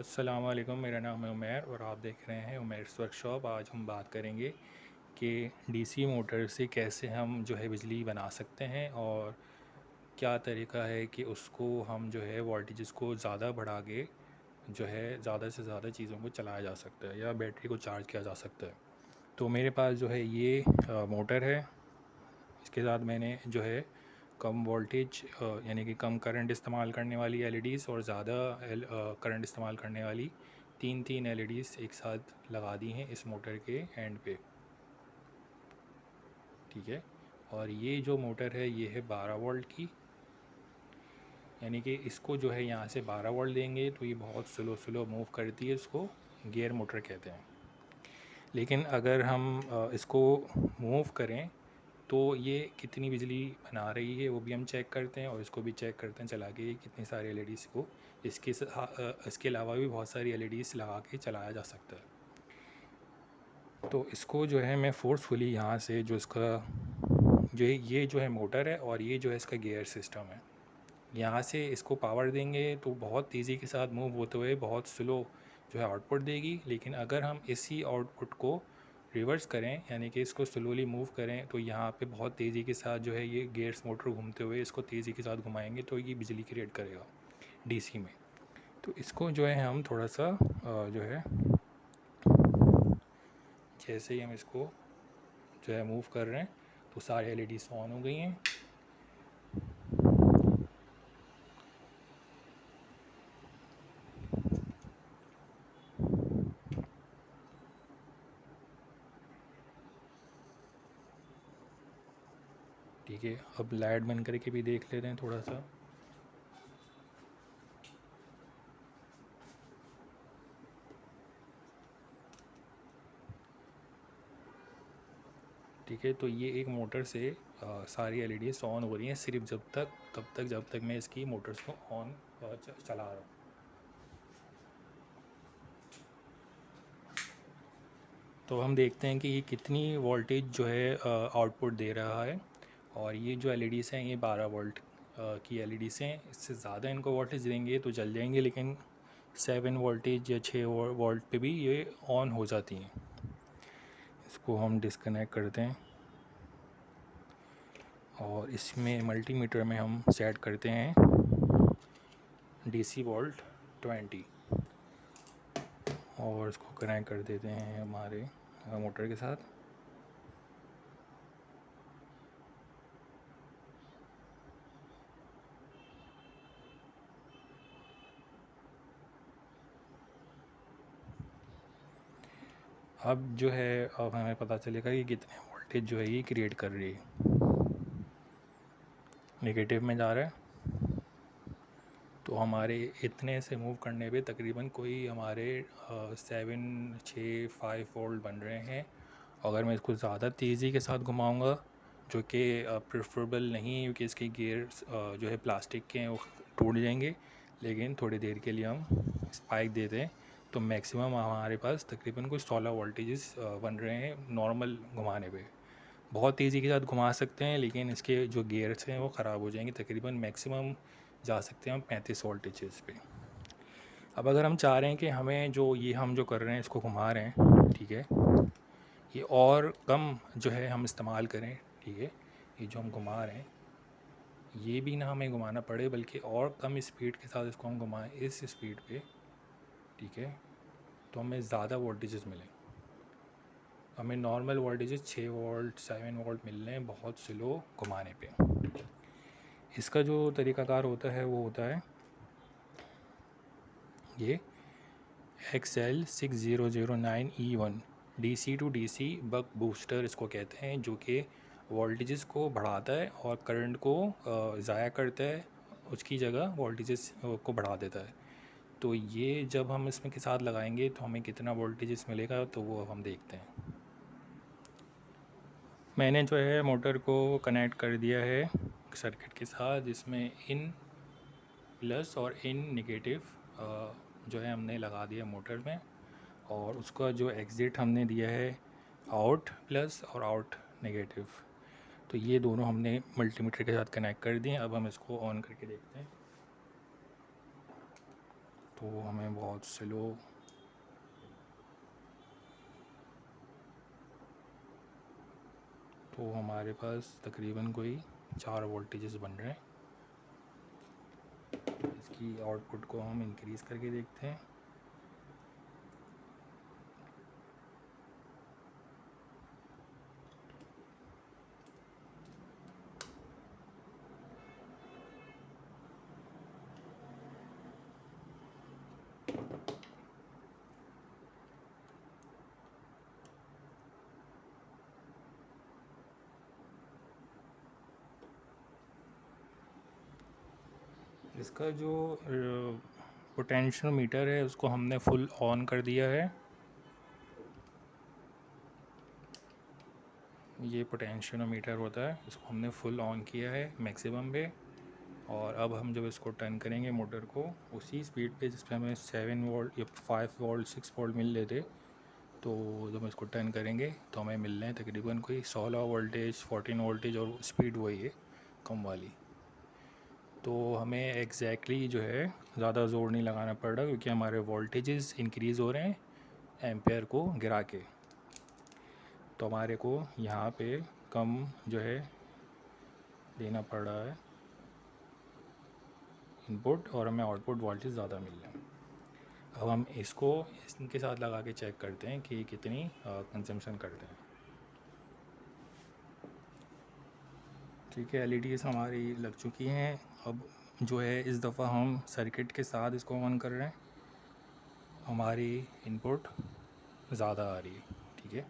अस्सलाम वालेकुम। मेरा नाम है उमैर और आप देख रहे हैं उमैर्स वर्कशॉप। आज हम बात करेंगे कि डीसी मोटर से कैसे हम जो है बिजली बना सकते हैं और क्या तरीका है कि उसको हम जो है वोल्टेजेस को ज़्यादा बढ़ा के जो है ज़्यादा से ज़्यादा चीज़ों को चलाया जा सकता है या बैटरी को चार्ज किया जा सकता है। तो मेरे पास जो है ये मोटर है। इसके साथ मैंने जो है कम वोल्टेज यानी कि कम करंट इस्तेमाल करने वाली एलईडीज़ और ज़्यादा करंट इस्तेमाल करने वाली तीन तीन एलईडीज़ एक साथ लगा दी हैं इस मोटर के एंड पे। ठीक है। और ये जो मोटर है ये है 12 वोल्ट की, यानी कि इसको जो है यहाँ से 12 वोल्ट देंगे तो ये बहुत स्लो स्लो मूव करती है। इसको गियर मोटर कहते हैं। लेकिन अगर हम इसको मूव करें तो ये कितनी बिजली बना रही है वो भी हम चेक करते हैं और इसको भी चेक करते हैं चला के ये कितनी सारी एलईडीज़ को इसके अलावा भी बहुत सारी एलईडीज़ लगा के चलाया जा सकता है। तो इसको जो है मैं फ़ोर्सफुली यहाँ से जो इसका जो है ये जो है मोटर है और ये जो है इसका गियर सिस्टम है, यहाँ से इसको पावर देंगे तो बहुत तेज़ी के साथ मूव होते हुए बहुत स्लो जो है आउटपुट देगी। लेकिन अगर हम इसी आउटपुट को रिवर्स करें यानी कि इसको स्लोली मूव करें तो यहाँ पे बहुत तेज़ी के साथ जो है ये गियर्स मोटर घूमते हुए इसको तेज़ी के साथ घुमाएंगे तो ये बिजली क्रिएट करेगा डीसी में। तो इसको जो है हम थोड़ा सा जो है जैसे ही हम इसको जो है मूव कर रहे हैं तो सारी एलईडीज़ ऑन हो गई हैं। ठीक है, अब लाइट बंद करके भी देख लेते हैं थोड़ा सा। ठीक है, तो ये एक मोटर से सारी एलईडीज ऑन हो रही हैं सिर्फ जब तक मैं इसकी मोटर्स को ऑन चला रहा हूँ। तो हम देखते हैं कि ये कितनी वोल्टेज जो है आउटपुट दे रहा है। और ये जो एलईडीज़ हैं ये 12 वोल्ट की एलईडीज़ हैं। इससे ज़्यादा इनको वोल्टेज देंगे तो जल जाएंगे, लेकिन 7 वोल्टेज या 6 वोल्ट पे भी ये ऑन हो जाती हैं। इसको हम डिस्कनेक्ट करते हैं और इसमें मल्टीमीटर में हम सेट करते हैं डीसी वोल्ट 20 और इसको कनेक्ट कर देते हैं हमारे मोटर के साथ। अब जो है अब हमें पता चलेगा कि कितने वोल्टेज जो है ये क्रिएट कर रही है। नेगेटिव में जा रहा है तो हमारे इतने से मूव करने पे तकरीबन कोई हमारे 5 वोल्ट बन रहे हैं। अगर मैं इसको ज़्यादा तेज़ी के साथ घुमाऊंगा जो कि प्रेफरेबल नहीं है क्योंकि इसके गियर्स जो है प्लास्टिक के हैं वो टूट जाएंगे, लेकिन थोड़ी देर के लिए हम स्पाइक देते हैं तो मैक्सिमम हमारे पास तकरीबन कुछ 16 वोल्टेजेस बन रहे हैं नॉर्मल घुमाने पे। बहुत तेज़ी के साथ घुमा सकते हैं लेकिन इसके जो गियर्स हैं वो ख़राब हो जाएंगे। तकरीबन मैक्सिमम जा सकते हैं हम 35 वोल्टेजेस पे। अब अगर हम चाह रहे हैं कि हमें जो ये हम जो कर रहे हैं इसको घुमा रहे हैं, ठीक है, ये और कम जो है हम इस्तेमाल करें, ठीक है, ये जो हम घुमा रहे हैं ये भी ना हमें घुमाना पड़े बल्कि और कम स्पीड के साथ इसको हम घुमाएं इस स्पीड पे, ठीक है, तो हमें ज़्यादा वोल्टेजेस मिलें। हमें नॉर्मल वोल्टेजेस 6 वोल्ट 7 वोल्ट मिल रहे हैं बहुत स्लो घुमाने पे। इसका जो तरीक़ाकार होता है वो होता है ये XL6009E1 DC to DC buck booster इसको कहते हैं, जो कि वोल्टेजेस को बढ़ाता है और करंट को ज़ाया करता है, उसकी जगह वोल्टेजेस को बढ़ा देता है। तो ये जब हम इसमें के साथ लगाएंगे तो हमें कितना वोल्टेजेस मिलेगा तो वो हम देखते हैं। मैंने जो है मोटर को कनेक्ट कर दिया है सर्किट के साथ, जिसमें इन प्लस और इन नेगेटिव जो है हमने लगा दिया मोटर में, और उसका जो एग्ज़िट हमने दिया है आउट प्लस और आउट नेगेटिव। तो ये दोनों हमने मल्टीमीटर के साथ कनेक्ट कर दिए। अब हम इसको ऑन करके देखते हैं। तो हमें बहुत स्लो तो हमारे पास तकरीबन कोई 4 वोल्टेजेस बन रहे हैं। इसकी आउटपुट को हम इंक्रीज़ करके देखते हैं। इसका जो पोटेंशियल मीटर है उसको हमने फुल ऑन कर दिया है। ये पोटेंशियल मीटर होता है, इसको हमने फुल ऑन किया है मैक्सिमम पे। और अब हम जब इसको टर्न करेंगे मोटर को उसी स्पीड पे जिस पे हमें 7 वोल्ट या 5 वोल्ट 6 वोल्ट मिल रहे थे, तो जब हम इसको टर्न करेंगे तो हमें मिल रहे हैं तकरीबन कोई 16 वोल्टेज 14 वोल्टेज, और स्पीड वही है कम वाली। तो हमें एग्जैक्टली जो है ज़्यादा ज़ोर नहीं लगाना पड़ रहा, क्योंकि हमारे वोल्टेजेस इंक्रीज़ हो रहे हैं एम्पेयर को गिरा के। तो हमारे को यहाँ पे कम जो है देना पड़ रहा है इनपुट, और हमें आउटपुट वोल्टेज ज़्यादा मिल रहे हैं। अब हम इसको इनके साथ लगा के चेक करते हैं कि कितनी कंजम्पशन करते हैं। ठीक है, एलईडीज़ हमारी लग चुकी हैं। अब जो है इस दफ़ा हम सर्किट के साथ इसको ऑन कर रहे हैं, हमारी इनपुट ज़्यादा आ रही है। ठीक है,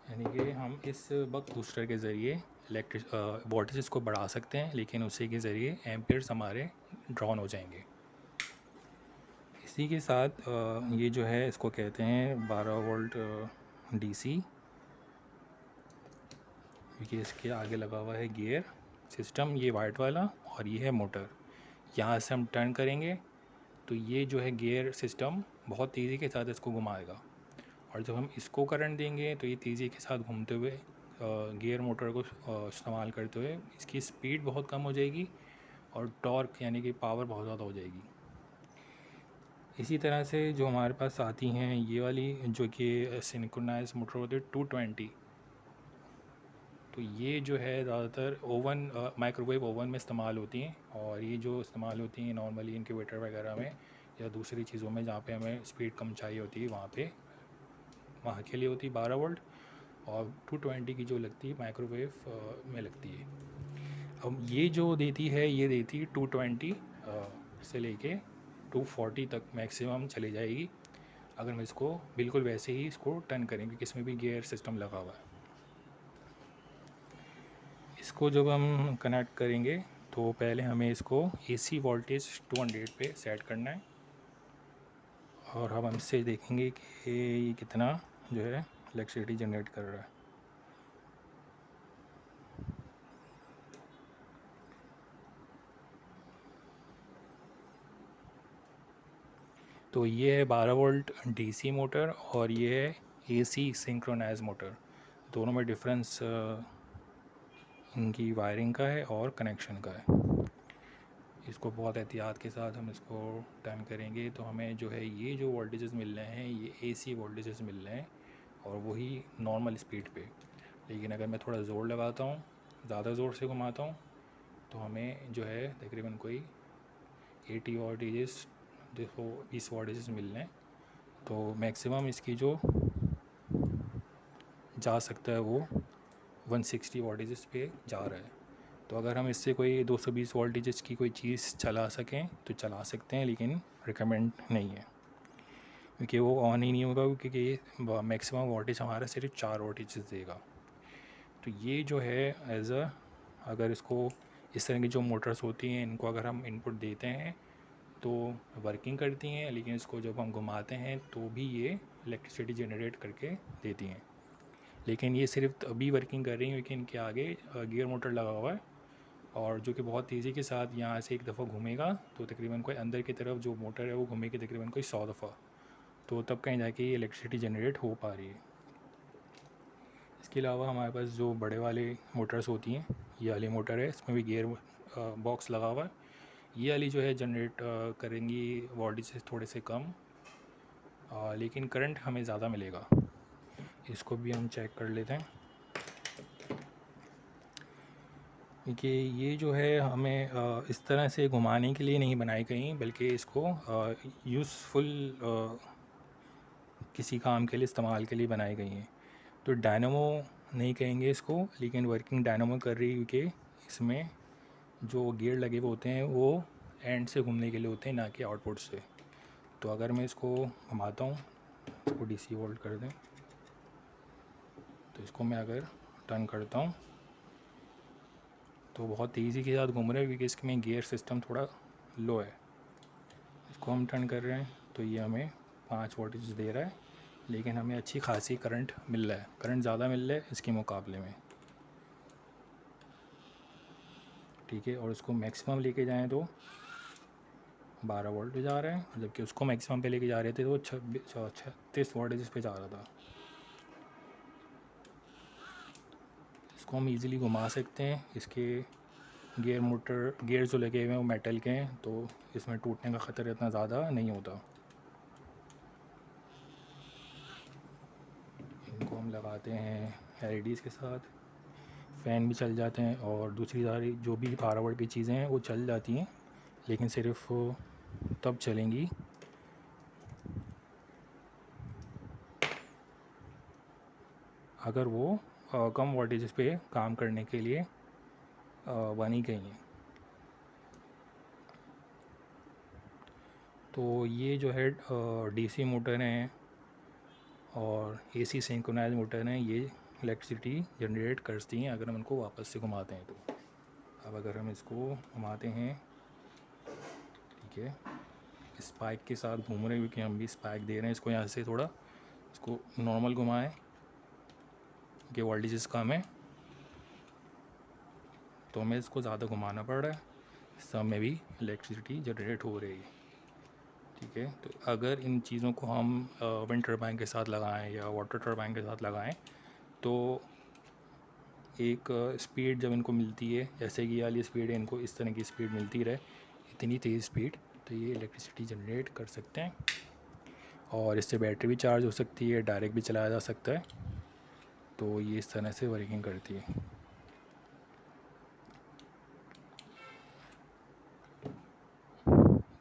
यानी कि हम इस बक बूस्टर के ज़रिए वोल्टेज को बढ़ा सकते हैं, लेकिन उसी के ज़रिए एम्पियर्स हमारे ड्रॉन हो जाएंगे। इसी के साथ ये जो है इसको कहते हैं 12 वोल्ट डीसी, क्योंकि इसके आगे लगा हुआ है गियर सिस्टम, ये वाइट वाला, और ये है मोटर। यहाँ से हम टर्न करेंगे तो ये जो है गियर सिस्टम बहुत तेज़ी के साथ इसको घुमाएगा, और जब हम इसको करंट देंगे तो ये तेज़ी के साथ घूमते हुए गियर मोटर को इस्तेमाल करते हुए इसकी स्पीड बहुत कम हो जाएगी और टॉर्क यानी कि पावर बहुत ज़्यादा हो जाएगी। इसी तरह से जो हमारे पास आती हैं ये वाली जो कि सिंक्रोनाइज मोटर होती है 220, तो ये जो है ज़्यादातर ओवन माइक्रोवेव ओवन में इस्तेमाल होती हैं, और ये जो इस्तेमाल होती हैं नॉर्मली इनक्यूबेटर वगैरह में या दूसरी चीज़ों में जहाँ पे हमें स्पीड कम चाहिए होती है, वहाँ के लिए होती है 12 वोल्ट। और 220 की जो लगती है माइक्रोवेव में लगती है। अब ये जो देती है ये देती है 220 से लेके 240 तक मैक्सिमम चली जाएगी, अगर हम इसको बिल्कुल वैसे ही इसको टर्न करें, क्योंकि इसमें भी गियर सिस्टम लगा हुआ है। इसको जब हम कनेक्ट करेंगे तो पहले हमें इसको एसी वोल्टेज 200 पे सेट करना है, और हम इससे देखेंगे कि ये कितना जो है इलेक्ट्रिसिटी जनरेट कर रहा है। तो ये है 12 वोल्ट डीसी मोटर, और ये है एसी सिंक्रोनाइज मोटर। दोनों में डिफरेंस इनकी वायरिंग का है और कनेक्शन का है। इसको बहुत एहतियात के साथ हम इसको टर्न करेंगे तो हमें जो है ये जो वोल्टेजेस मिल रहे हैं ये एसी वोल्टेजेस मिल रहे हैं, और वही नॉर्मल स्पीड पे। लेकिन अगर मैं थोड़ा ज़ोर लगाता हूँ, ज़्यादा ज़ोर से घुमाता हूँ, तो हमें जो है तकरीबन कोई 80 वोल्टेजेस, देखो 20 वोल्टेजेस मिल रहे हैं। तो मैक्सिमम इसकी जो जा सकता है वो 160 वोल्टेजेस पे जा रहा है। तो अगर हम इससे कोई 220 वोल्टेजेस की कोई चीज़ चला सकें तो चला सकते हैं, लेकिन रिकमेंड नहीं है, क्योंकि वो ऑन ही नहीं होगा, क्योंकि ये मैक्सिमम वोल्टेज हमारा सिर्फ 4 वोल्टेजेस देगा। तो ये जो है अगर इसको इस तरह की जो मोटर्स होती हैं इनको अगर हम इनपुट देते हैं तो वर्किंग करती हैं, लेकिन इसको जब हम घुमाते हैं तो भी ये इलेक्ट्रिसिटी जनरेट करके देती हैं। लेकिन ये सिर्फ तभी वर्किंग कर रही हैं क्योंकि इनके आगे गियर मोटर लगा हुआ है, और जो कि बहुत तेज़ी के साथ यहाँ से एक दफ़ा घूमेगा तो तकरीबन कोई अंदर की तरफ जो मोटर है वो घूमेगी तकरीबन कोई 100 दफ़ा, तो तब कहीं जाके ये इलेक्ट्रिसिटी जनरेट हो पा रही है। इसके अलावा हमारे पास जो बड़े वाले मोटर्स होती हैं, ये वाली मोटर है, इसमें भी गियर बॉक्स लगा हुआ है। ये वाली जो है जनरेट करेंगी वोल्टेज से थोड़े से कम, लेकिन करंट हमें ज़्यादा मिलेगा। इसको भी हम चेक कर लेते हैं। कि ये जो है हमें इस तरह से घुमाने के लिए नहीं बनाई गई, बल्कि इसको यूज़फुल किसी काम के लिए, इस्तेमाल के लिए बनाई गई हैं। तो डायनामो नहीं कहेंगे इसको, लेकिन वर्किंग डायनामो कर रही है, क्योंकि इसमें जो गियर लगे हुए होते हैं वो एंड से घूमने के लिए होते हैं, ना कि आउटपुट से। तो अगर मैं इसको घुमाता हूँ, इसको डीसी वोल्ट कर दें, तो इसको मैं अगर टर्न करता हूँ तो बहुत तेज़ी के साथ घूम रहा है, क्योंकि इसमें गियर सिस्टम थोड़ा लो है। इसको हम टर्न कर रहे हैं तो ये हमें 5 वोल्टेज दे रहा है, लेकिन हमें अच्छी खासी करंट मिल रहा है, करंट ज़्यादा मिल रहा है इसके मुकाबले में। ठीक है, और उसको मैक्सिमम लेके जाएं तो 12 वोल्ट पे जा रहा है, जबकि उसको मैक्सिमम पे लेके जा रहे थे तो 36 वोल्टेज पे जा रहा था। इसको हम इजीली घुमा सकते हैं। इसके गियर जो लगे हुए हैं वो मेटल के हैं, तो इसमें टूटने का ख़तरा इतना ज़्यादा नहीं होता। इनको हम लगाते हैं एलईडीज़ के साथ, फ़ैन भी चल जाते हैं, और दूसरी सारी जो भी 12 वोल्ट की चीज़ें हैं वो चल जाती हैं, लेकिन सिर्फ तब चलेंगी अगर वो कम वोल्टेज पे काम करने के लिए बनी गई हैं। तो ये जो है डीसी मोटर हैं और एसी सिंक्रोनाइज मोटर हैं, ये इलेक्ट्रिसिटी जनरेट करती हैं अगर हम उनको वापस से घुमाते हैं तो। अब अगर हम इसको घुमाते हैं, ठीक है, स्पाइक के साथ घूम रहे हैं, क्योंकि हम भी स्पाइक दे रहे हैं इसको, यहाँ से थोड़ा इसको नॉर्मल घुमाएं कि वोल्टेजेस कम है, तो हमें इसको ज़्यादा घुमाना पड़ रहा है, इस सब में भी इलेक्ट्रिसिटी जनरेट हो रही है। ठीक है, तो अगर इन चीज़ों को हम विंड टरबाइन के साथ लगाएं या वाटर टरबाइन के साथ लगाएं, तो एक स्पीड जब इनको मिलती है, जैसे कि ये वाली स्पीड है, इनको इस तरह की स्पीड मिलती रहे, इतनी तेज़ स्पीड, तो ये इलेक्ट्रिसिटी जनरेट कर सकते हैं। और इससे बैटरी भी चार्ज हो सकती है, डायरेक्ट भी चलाया जा सकता है। तो ये इस तरह से वर्किंग करती है।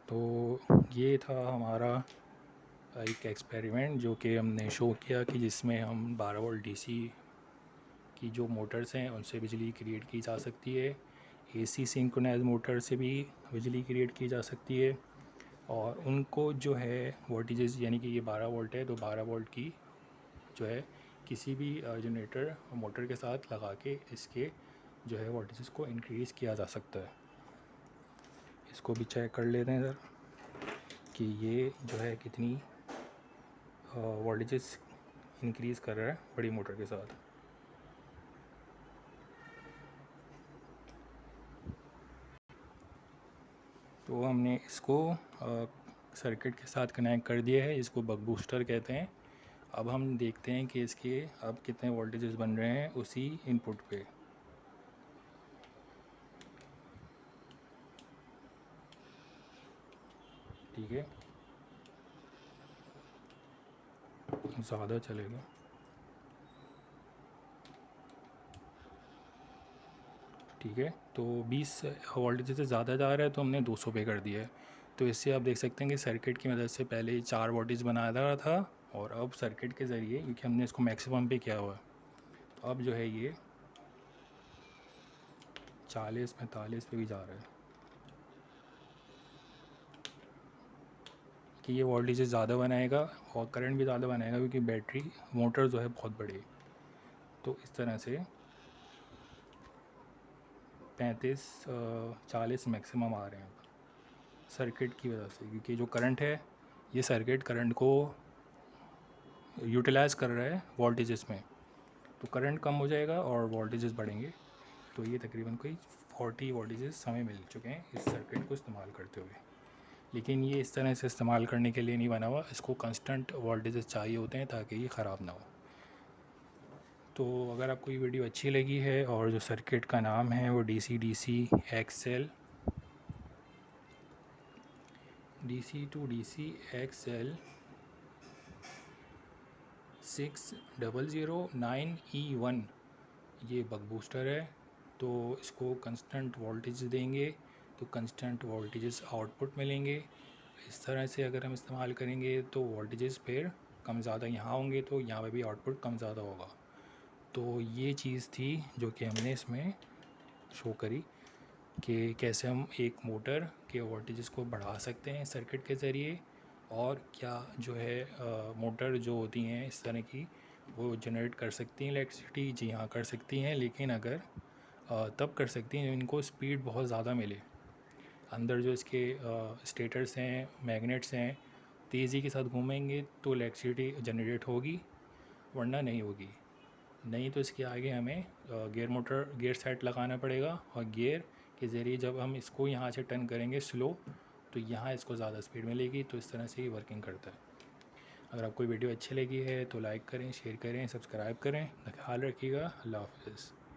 तो ये था हमारा एक एक्सपेरिमेंट जो कि हमने शो किया, कि जिसमें हम 12 वोल्ट डीसी की जो मोटर्स हैं उनसे बिजली क्रिएट की जा सकती है, एसी सिंक्रोनाइज मोटर से भी बिजली क्रिएट की जा सकती है, और उनको जो है वोल्टेजेस, यानी कि ये 12 वोल्ट है तो 12 वोल्ट की जो है किसी भी जनरेटर मोटर के साथ लगा के इसके जो है वोल्टेजेस को इंक्रीज़ किया जा सकता है। इसको भी चेक कर लेते हैं सर कि ये जो है कितनी वोल्टेजेस इंक्रीज़ कर रहा है बड़ी मोटर के साथ। तो हमने इसको सर्किट के साथ कनेक्ट कर दिया है, इसको बक बूस्टर कहते हैं। अब हम देखते हैं कि इसके अब कितने वोल्टेजेस बन रहे हैं उसी इनपुट पे। ठीक है, ज़्यादा चलेगा। ठीक है, तो 20 वोल्टेज से ज़्यादा जा रहा है तो हमने 200 पे कर दिया है। तो इससे आप देख सकते हैं कि सर्किट की मदद से पहले 4 वोल्टेज बनाया रहा था, और अब सर्किट के ज़रिए, क्योंकि हमने इसको मैक्सिमम पे किया हुआ है, तो अब जो है ये 40-45 पे भी जा रहा है, कि ये वोल्टेज ज़्यादा बनाएगा और करंट भी ज़्यादा बनाएगा, क्योंकि बैटरी मोटर जो है बहुत बड़ी। तो इस तरह से 35-40 मैक्सिमम आ रहे हैं सर्किट की वजह से, क्योंकि जो करंट है ये सर्किट करंट को यूटिलाइज़ कर रहा है वोल्टेजेस में, तो करंट कम हो जाएगा और वोल्टेजेस बढ़ेंगे। तो ये तकरीबन कोई 40 वोल्टेजेस हमें मिल चुके हैं इस सर्किट को इस्तेमाल करते हुए। लेकिन ये इस तरह से इस्तेमाल करने के लिए नहीं बना हुआ, इसको कांस्टेंट वोल्टेजेस चाहिए होते हैं ताकि ये ख़राब ना हो। तो अगर आपको ये वीडियो अच्छी लगी है और जो सर्किट का नाम है वो DC to DC XL 6009E1 ये बक बूस्टर है। तो इसको कंस्टेंट वोल्टेज देंगे तो कंस्टेंट वोल्टेजेस आउटपुट मिलेंगे। इस तरह से अगर हम इस्तेमाल करेंगे तो वोल्टेजेस फिर कम ज़्यादा यहाँ होंगे तो यहाँ पे भी आउटपुट कम ज़्यादा होगा। तो ये चीज़ थी जो कि हमने इसमें शो करी कि कैसे हम एक मोटर के वोल्टेजेस को बढ़ा सकते हैं सर्किट के ज़रिए, और क्या जो है मोटर जो होती हैं इस तरह की वो जनरेट कर सकती हैं इलेक्ट्रिसिटी। जी हाँ, कर सकती हैं, लेकिन अगर तब कर सकती हैं इनको स्पीड बहुत ज़्यादा मिले। अंदर जो इसके स्टेटर्स हैं, मैग्नेट्स हैं, तेज़ी के साथ घूमेंगे तो इलेक्ट्रिसिटी जनरेट होगी, वरना नहीं होगी। नहीं तो इसके आगे हमें गियर सेट लगाना पड़ेगा, और गियर के ज़रिए जब हम इसको यहाँ से टर्न करेंगे स्लो तो यहाँ इसको ज़्यादा स्पीड मिलेगी। तो इस तरह से ही वर्किंग करता है। अगर आपको वीडियो अच्छी लगी है तो लाइक करें, शेयर करें, सब्सक्राइब करें। ख्याल रखिएगा। अल्लाह हाफ़िज़।